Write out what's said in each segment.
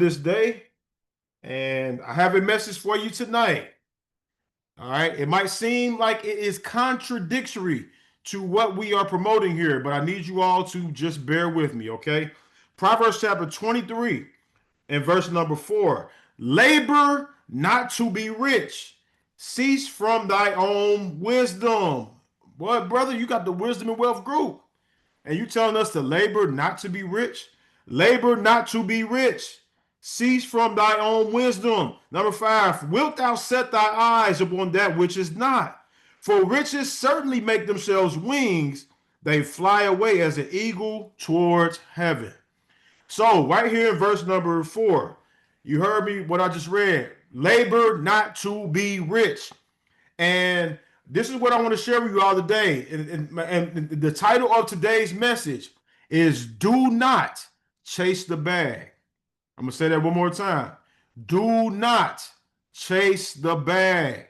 this day, and I have a message for you tonight. All right. It might seem like it is contradictory to what we are promoting here, but I need you all to just bear with me, okay? Proverbs chapter 23 and verse number 4. Labor not to be rich. Cease from thy own wisdom. What, brother? You got the wisdom and wealth group. And you telling us to labor not to be rich? Labor not to be rich. Cease from thy own wisdom. Number 5, wilt thou set thy eyes upon that which is not? For riches certainly make themselves wings. They fly away as an eagle towards heaven. So, right here in verse number 4, you heard me what I just read. Labor not to be rich. And this is what I want to share with you all today. And the title of today's message is Do Not Chase the Bag. I'm going to say that one more time. Do not chase the bag.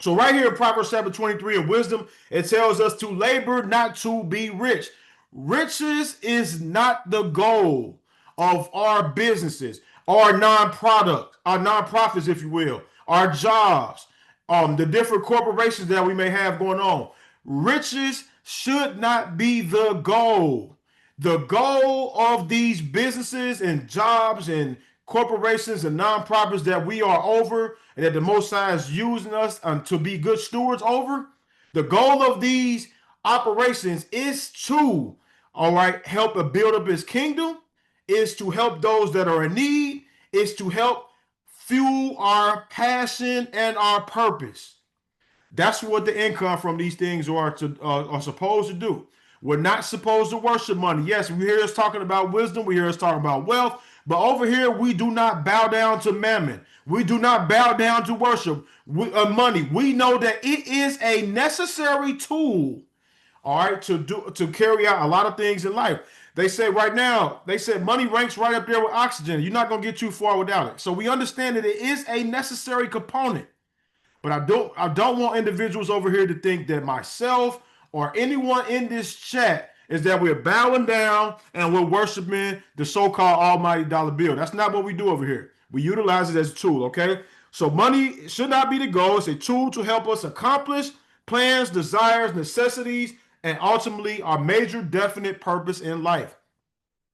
So right here in Proverbs chapter 23 in wisdom, it tells us to labor not to be rich. Riches is not the goal of our businesses, our nonprofits, if you will, our jobs, the different corporations that we may have going on. Riches should not be the goal. The goal of these businesses and jobs and corporations and nonprofits that we are over and that the Most High is using us to be good stewards over, the goal of these operations is to, all right, help build up his kingdom, is to help those that are in need, is to help fuel our passion and our purpose. That's what the income from these things are supposed to do. We're not supposed to worship money. Yes, we hear us talking about wisdom. We hear us talking about wealth. But over here, we do not bow down to mammon. We do not bow down to worship money. We know that it is a necessary tool, all right, to carry out a lot of things in life. They say right now, they said money ranks right up there with oxygen. You're not going to get too far without it. So we understand that it is a necessary component. But I don't want individuals over here to think that myself or anyone in this chat is that we're bowing down and we're worshiping the so-called almighty dollar bill. That's not what we do over here. We utilize it as a tool, okay? So money should not be the goal. It's a tool to help us accomplish plans, desires, necessities, and ultimately our major definite purpose in life.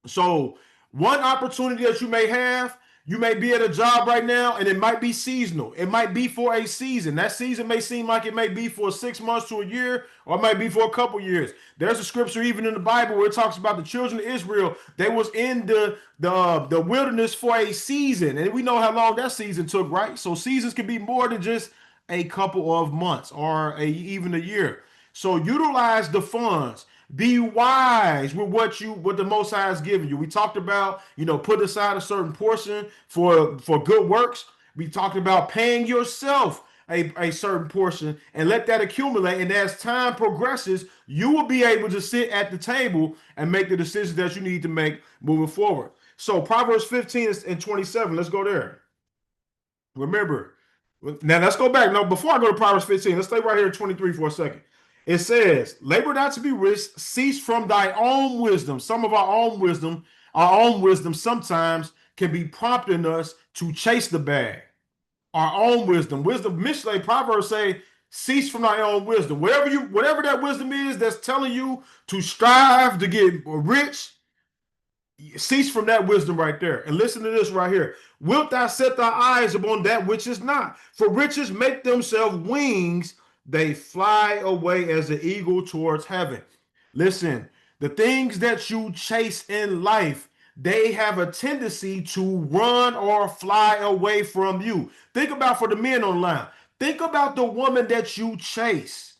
So one opportunity that you may have, you may be at a job right now and it might be seasonal. It might be for a season. That season may seem like it may be for 6 months to a year, or it might be for a couple years. There's a scripture even in the Bible where it talks about the children of Israel. They was in the wilderness for a season. And we know how long that season took, right? So seasons can be more than just a couple of months or even a year. So utilize the funds. Be wise with what the Most High has given you. We talked about, put aside a certain portion for good works. We talked about paying yourself a certain portion and let that accumulate. And as time progresses, you will be able to sit at the table and make the decisions that you need to make moving forward. So Proverbs 15 and 27, let's go there. Remember, now let's go back. No, before I go to Proverbs 15, let's stay right here at 23 for a second. It says, labor not to be rich, cease from thy own wisdom. Some of our own wisdom sometimes can be prompting us to chase the bag. Our own wisdom. Wisdom, Mishlei, Proverbs say, cease from thy own wisdom. Whatever that wisdom is that's telling you to strive to get rich, cease from that wisdom right there. And listen to this right here. Wilt thou set thy eyes upon that which is not? For riches make themselves wings, they fly away as an eagle towards heaven. Listen, the things that you chase in life, they have a tendency to run or fly away from you. Think about, for the men online, think about the woman that you chase.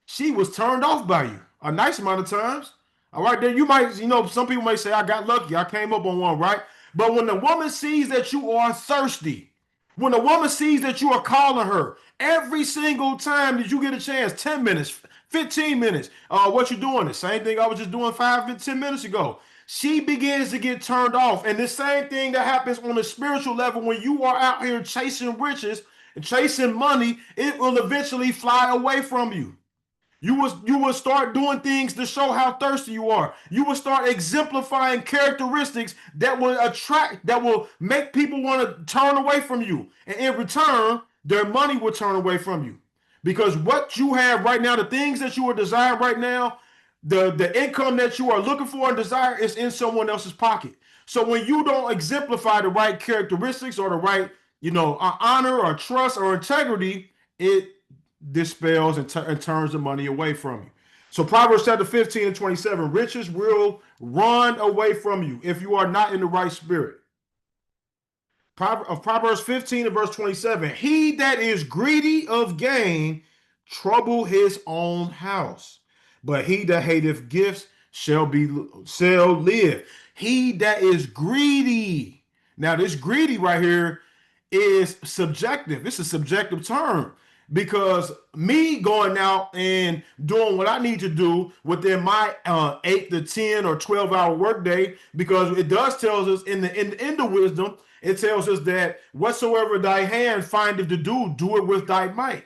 She was turned off by you a nice amount of times. All right, then you might, some people may say, I got lucky, I came up on one, right? But when the woman sees that you are thirsty, when the woman sees that you are calling her every single time that you get a chance, 10 minutes, 15 minutes, what you doing? The same thing I was just doing 10 minutes ago. She begins to get turned off. And the same thing that happens on a spiritual level when you are out here chasing riches and chasing money, it will eventually fly away from you. You will start doing things to show how thirsty you are. You will start exemplifying characteristics that will attract, that will make people want to turn away from you. And in return, their money will turn away from you. Because what you have right now, the things that you are desiring right now, the income that you are looking for and desire is in someone else's pocket. So when you don't exemplify the right characteristics or the right, honor or trust or integrity, it dispels and turns the money away from you. So Proverbs chapter 15 and 27, riches will run away from you if you are not in the right spirit. Of Proverbs 15 and verse 27, he that is greedy of gain trouble his own house, but he that hateth gifts shall live. He that is greedy. Now, this greedy right here is subjective. It's a subjective term because me going out and doing what I need to do within my 8 to 10 or 12-hour workday, because it does tells us in the wisdom, it tells us that whatsoever thy hand findeth to do, do it with thy might.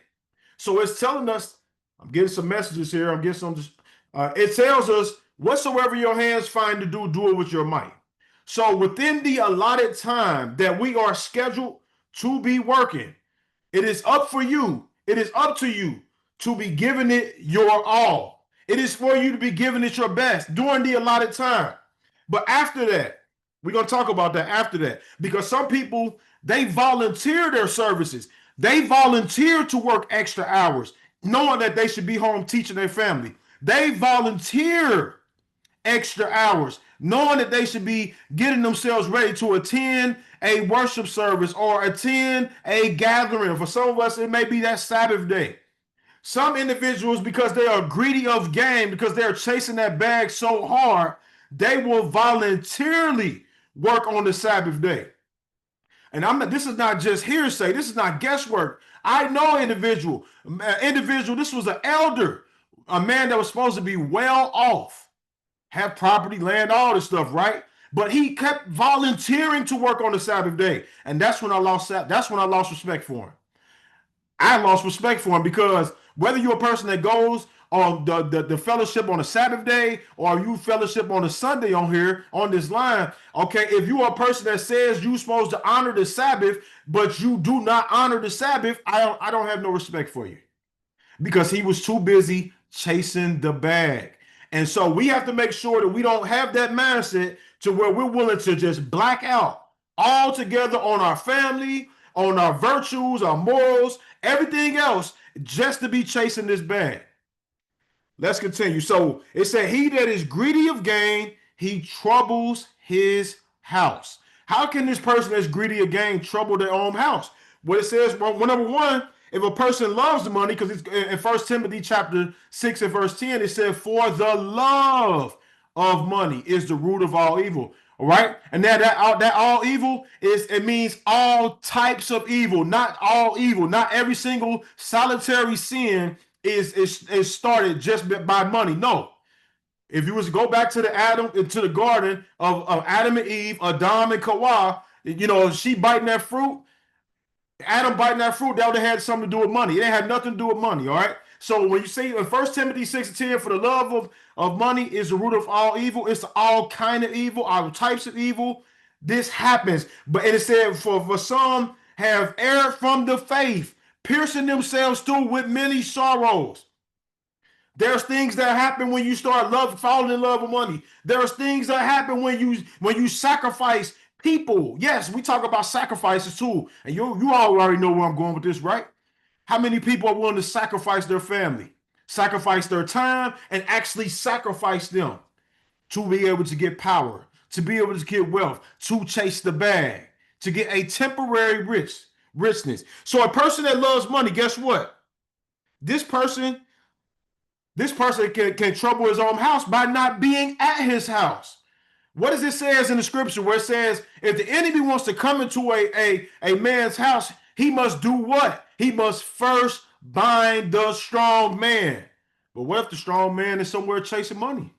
So it's telling us, I'm getting some messages here. I'm getting some. It tells us whatsoever your hands find to do, do it with your might. So within the allotted time that we are scheduled to be working, it is up for you. It is up to you to be giving it your all. It is for you to be giving it your best during the allotted time. But after that, we're going to talk about that after that, because some people, they volunteer their services. They volunteer to work extra hours, knowing that they should be home teaching their family. They volunteer extra hours, knowing that they should be getting themselves ready to attend a worship service or attend a gathering. For some of us, it may be that Sabbath day. Some individuals, because they are greedy of gain, because they're chasing that bag so hard, they will voluntarily work on the Sabbath day. And this is not just hearsay. This is not guesswork. I know individual. This was an elder, a man that was supposed to be well off, have property, land, all this stuff, right? But he kept volunteering to work on the Sabbath day, and that's when I lost respect for him. I lost respect for him, because whether you're a person that goes on the fellowship on a Sabbath day or you fellowship on a Sunday on here on this line, okay, if you are a person that says you're supposed to honor the Sabbath but you do not honor the Sabbath, I don't have no respect for you, because he was too busy chasing the bag. And so we have to make sure that we don't have that mindset to where we're willing to just black out altogether on our family, on our virtues, our morals, everything else, just to be chasing this bag. Let's continue. So it said, he that is greedy of gain, he troubles his house. How can this person that's greedy of gain trouble their own house? Well, it says, well, number one, if a person loves the money, because it's in 1 Timothy chapter 6 and verse 10, it said, for the love of money is the root of all evil. All right. And that all evil it means all types of evil, not all evil. Not every single solitary sin is started just by money. No. If you was to go back to the garden of Adam and Eve, Adam and Hawa, she biting that fruit, Adam biting that fruit, that would have had something to do with money. It had nothing to do with money, all right? So when you say in 1 Timothy 6 and 10, for the love of money is the root of all evil, it's all kind of evil, all types of evil. This happens. But it said, for some have erred from the faith, piercing themselves through with many sorrows. There's things that happen when you start falling in love with money. There's things that happen when you sacrifice people. Yes, we talk about sacrifices too. And you all already know where I'm going with this, right? How many people are willing to sacrifice their family, sacrifice their time, and actually sacrifice them to be able to get power, to be able to get wealth, to chase the bag, to get a temporary richness. So a person that loves money, guess what? This person can trouble his own house by not being at his house. What does it says in the scripture where it says, if the enemy wants to come into a man's house, he must do what? He must first bind the strong man. But what if the strong man is somewhere chasing money?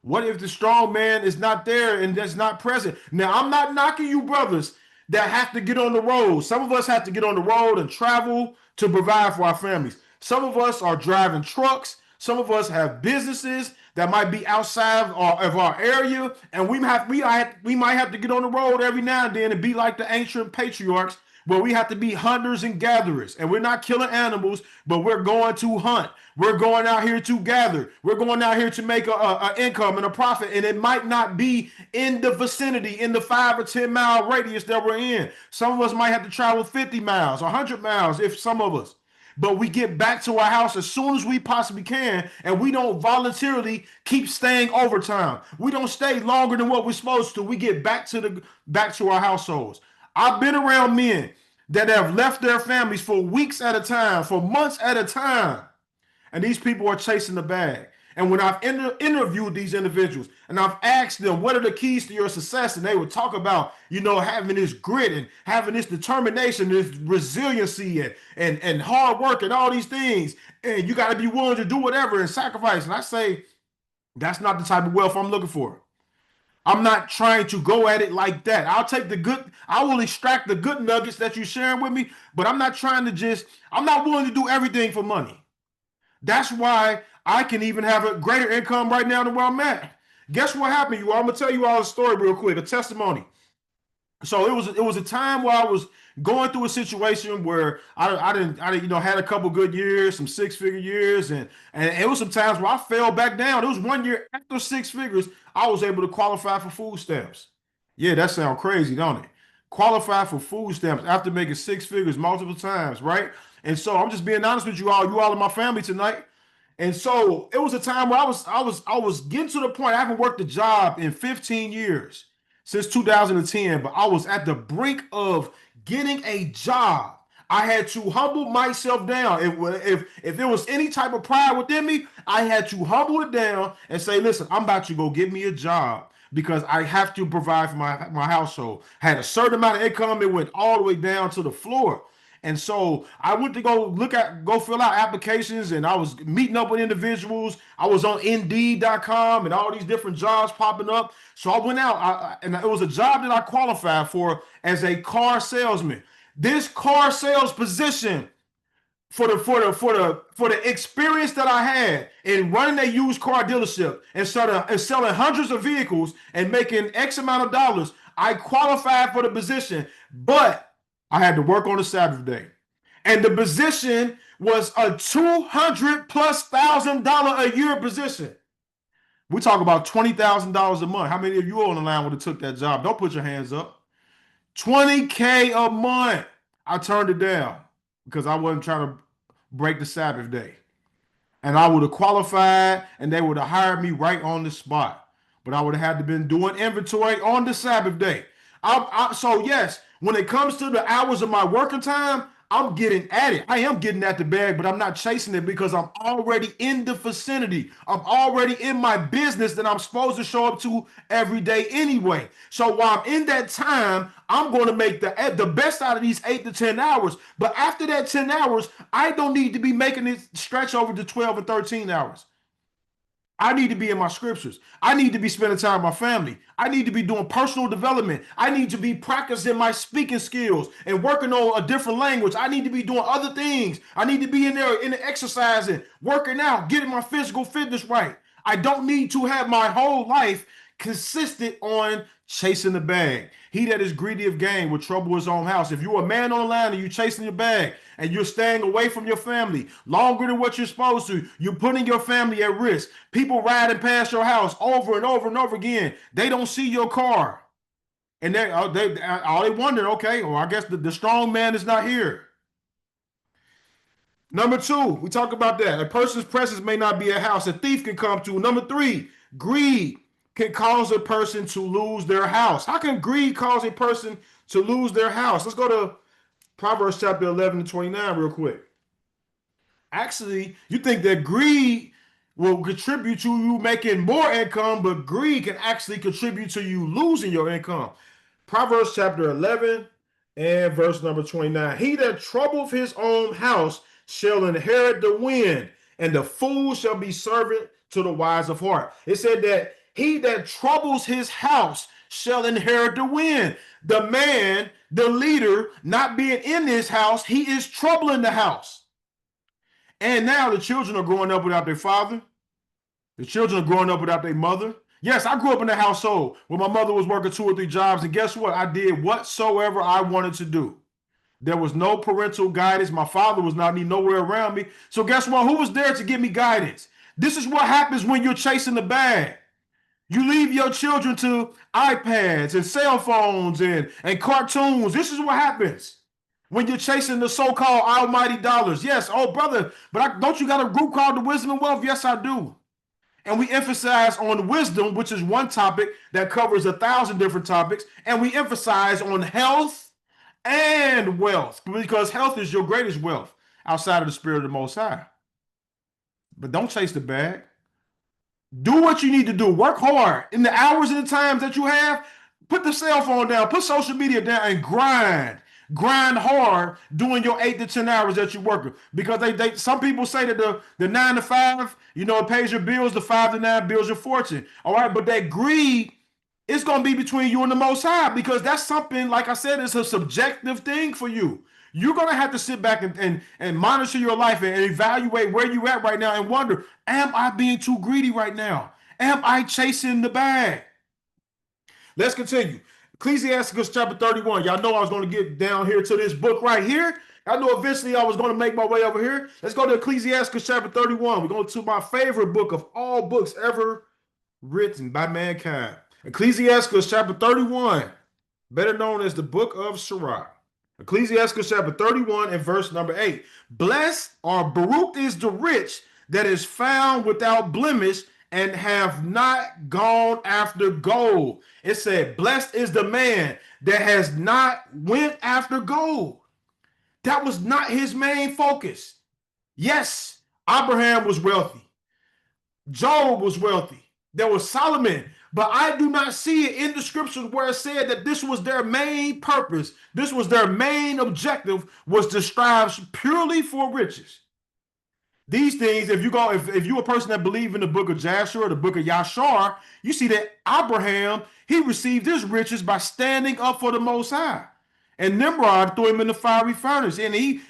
What if the strong man is not there and that's not present? Now, I'm not knocking you brothers that have to get on the road. Some of us have to get on the road and travel to provide for our families. Some of us are driving trucks. Some of us have businesses that might be outside of our area, and we might have to get on the road every now and then and be like the ancient patriarchs, where we have to be hunters and gatherers, and we're not killing animals, but we're going to hunt. We're going out here to gather. We're going out here to make a income and a profit, and it might not be in the vicinity, in the 5 or 10 mile radius that we're in. Some of us might have to travel 50 miles, 100 miles, if some of us. But we get back to our house as soon as we possibly can, and we don't voluntarily keep staying overtime. We don't stay longer than what we're supposed to. We get back to our households. I've been around men that have left their families for weeks at a time, for months at a time, and these people are chasing the bag. And when I've interviewed these individuals and I've asked them, what are the keys to your success? And they would talk about, having this grit and having this determination, this resiliency and hard work and all these things. And you got to be willing to do whatever and sacrifice. And I say, that's not the type of wealth I'm looking for. I'm not trying to go at it like that. I will extract the good nuggets that you're sharing with me, but I'm not I'm not willing to do everything for money. That's why I can even have a greater income right now than where I'm at. Guess what happened, you all? I'm gonna tell you all a story real quick, a testimony. So it was a time where I was going through a situation where I didn't had a couple good years, some 6-figure years, and it was some times where I fell back down. It was one year after 6 figures, I was able to qualify for food stamps. Yeah, that sounds crazy, don't it? Qualify for food stamps after making 6 figures multiple times, right? And so I'm just being honest with you all. You all in my family tonight. And so it was a time where I was getting to the point. I haven't worked a job in 15 years since 2010, but I was at the brink of getting a job. I had to humble myself down. If there was any type of pride within me, I had to humble it down and say, listen, I'm about to go get me a job because I have to provide for my household. Had a certain amount of income, it went all the way down to the floor. And so I went to go fill out applications, and I was meeting up with individuals. I was on Indeed.com and all these different jobs popping up. So I went out, and it was a job that I qualified for as a car salesman. This car sales position, for the experience that I had in running a used car dealership and selling hundreds of vehicles and making X amount of dollars, I qualified for the position, but I had to work on a Saturday. And the position was a $200,000+ a year position. We talk about $20,000 a month. How many of you on the line would have took that job? Don't put your hands up. $20K a month. I turned it down because I wasn't trying to break the Sabbath day. And I would have qualified and they would have hired me right on the spot. But I would have had to been doing inventory on the Sabbath day. So yes, when it comes to the hours of my working time, I'm getting at it. I am getting at the bag, but I'm not chasing it because I'm already in the vicinity. I'm already in my business that I'm supposed to show up to every day anyway. So while I'm in that time, I'm going to make the best out of these 8 to 10 hours. But after that 10 hours, I don't need to be making it stretch over to 12 and 13 hours. I need to be in my scriptures. I need to be spending time with my family. I need to be doing personal development. I need to be practicing my speaking skills and working on a different language. I need to be doing other things. I need to be in there in the exercising, working out, getting my physical fitness right. I don't need to have my whole life consistent on chasing the bag. He that is greedy of gain will trouble his own house. If you're a man on the line and you're chasing your bag and you're staying away from your family longer than what you're supposed to, you're putting your family at risk. People riding past your house over and over and over again. They don't see your car. And they wonder, okay, well, I guess the strong man is not here. Number 2, we talk about that. A person's presence may not be a house a thief can come to. Number 3, greed can cause a person to lose their house. How can greed cause a person to lose their house? Let's go to Proverbs chapter 11 to 29 real quick. Actually, you think that greed will contribute to you making more income, but greed can actually contribute to you losing your income. Proverbs chapter 11 and verse number 29. He that troubleth his own house shall inherit the wind, and the fool shall be servant to the wise of heart. It said that he that troubles his house shall inherit the wind. The man, the leader, not being in his house, he is troubling the house. And now the children are growing up without their father. The children are growing up without their mother. Yes, I grew up in a household where my mother was working 2 or 3 jobs, and guess what? I did whatsoever I wanted to do. There was no parental guidance. My father was not nowhere around me. So guess what? Who was there to give me guidance? This is what happens when you're chasing the bag. You leave your children to iPads and cell phones and cartoons. This is what happens when you're chasing the so-called almighty dollars. Yes, oh brother, but don't you got a group called the Wisdom and Wealth? Yes, I do. And we emphasize on wisdom, which is one topic that covers 1,000 different topics, and we emphasize on health and wealth because health is your greatest wealth outside of the spirit of the Most High. But don't chase the bag. Do what you need to do. Work hard in the hours and the times that you have. Put the cell phone down. Put social media down and grind. Grind hard doing your 8 to 10 hours that you're working. Because some people say that the 9 to 5, it pays your bills. The 5 to 9 builds your fortune. All right, but that greed, it's going to be between you and the Most High because that's something, like I said, it's a subjective thing for you. You're going to have to sit back and monitor your life and evaluate where you at right now and wonder, am I being too greedy right now? Am I chasing the bag? Let's continue. Ecclesiasticus chapter 31. Y'all know I was going to get down here to this book right here. I know eventually I was going to make my way over here. Let's go to Ecclesiasticus chapter 31. We're going to my favorite book of all books ever written by mankind. Ecclesiasticus chapter 31, better known as the book of Sirach. Ecclesiastes chapter 31 and verse number 8. Blessed or Baruch is the rich that is found without blemish and have not gone after gold. It said, blessed is the man that has not went after gold. That was not his main focus. Yes, Abraham was wealthy. Job was wealthy. There was Solomon. But I do not see it in the scriptures where it said that this was their main purpose. This was their main objective, was to strive purely for riches. These things, if you're a person that believe in the book of Jasher or the book of Yashar, you see that Abraham, he received his riches by standing up for the Most High. And Nimrod threw him in the fiery furnace. And he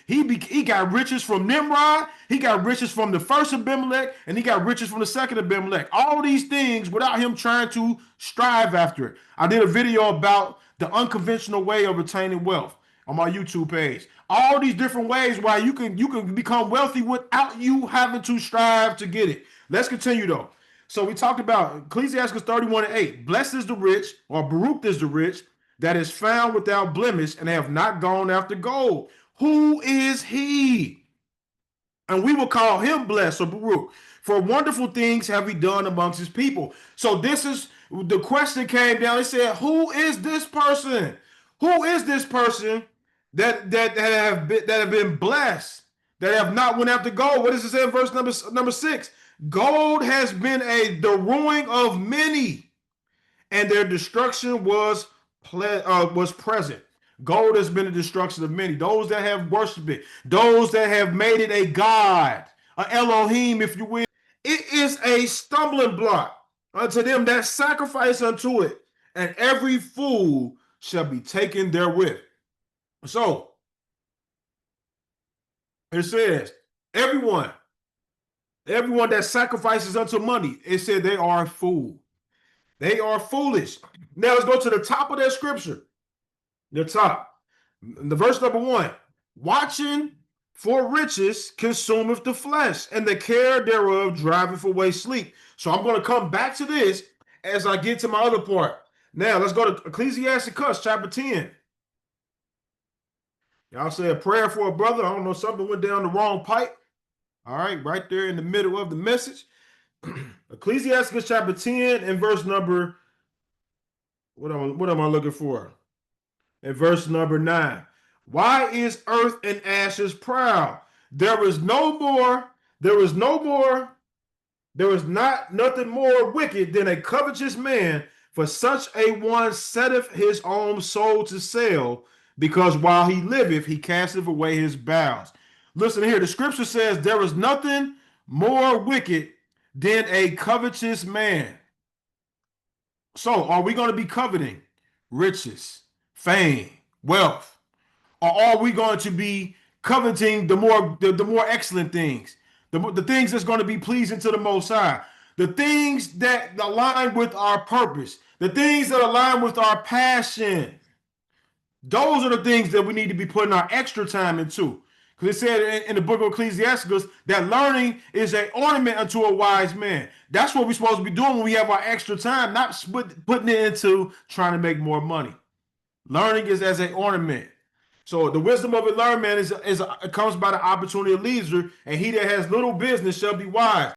got riches from Nimrod. He got riches from the first Abimelech. And he got riches from the second Abimelech. All these things without him trying to strive after it. I did a video about the unconventional way of retaining wealth on my YouTube page. All these different ways why you can become wealthy without you having to strive to get it. Let's continue though. So we talked about Ecclesiastes 31 and 8. Blessed is the rich, or Baruch is the rich, that is found without blemish and have not gone after gold. Who is he? And we will call him blessed, or Baruch. For wonderful things have he done amongst his people. So this is the question came down. It said, who is this person? Who is this person that have been blessed, that have not went after gold? What does it say in verse number 6? Gold has been the ruin of many, and their destruction was present. Gold has been the destruction of many. Those that have worshipped it, those that have made it a god, an Elohim, if you will. It is a stumbling block unto them that sacrifice unto it, and every fool shall be taken therewith. So it says, everyone that sacrifices unto money, it said they are a fool. They are foolish. Now let's go to the top of that scripture. The top. The verse number 1. Watching for riches consumeth the flesh, and the care thereof driveth away sleep. So I'm going to come back to this as I get to my other part. Now let's go to Ecclesiasticus chapter 10. Y'all say a prayer for a brother. I don't know, something went down the wrong pipe. All right, right there in the middle of the message. Ecclesiasticus chapter 10 and verse number, what am I looking for? In verse number 9. Why is earth and ashes proud? There is nothing more wicked than a covetous man, for such a one setteth his own soul to sale, because while he liveth, he casteth away his bowels. Listen here, the scripture says there is nothing more wicked than a covetous man. So are we going to be coveting riches, fame, wealth? Or are we going to be coveting the more excellent things, the things that's going to be pleasing to the Most High, the things that align with our purpose, the things that align with our passion. Those are the things that we need to be putting our extra time into. Because it said in the book of Ecclesiasticus that learning is an ornament unto a wise man. That's what we're supposed to be doing when we have our extra time, not putting it into trying to make more money. Learning is as an ornament. So the wisdom of a learned man is it comes by the opportunity of leisure, and he that has little business shall be wise.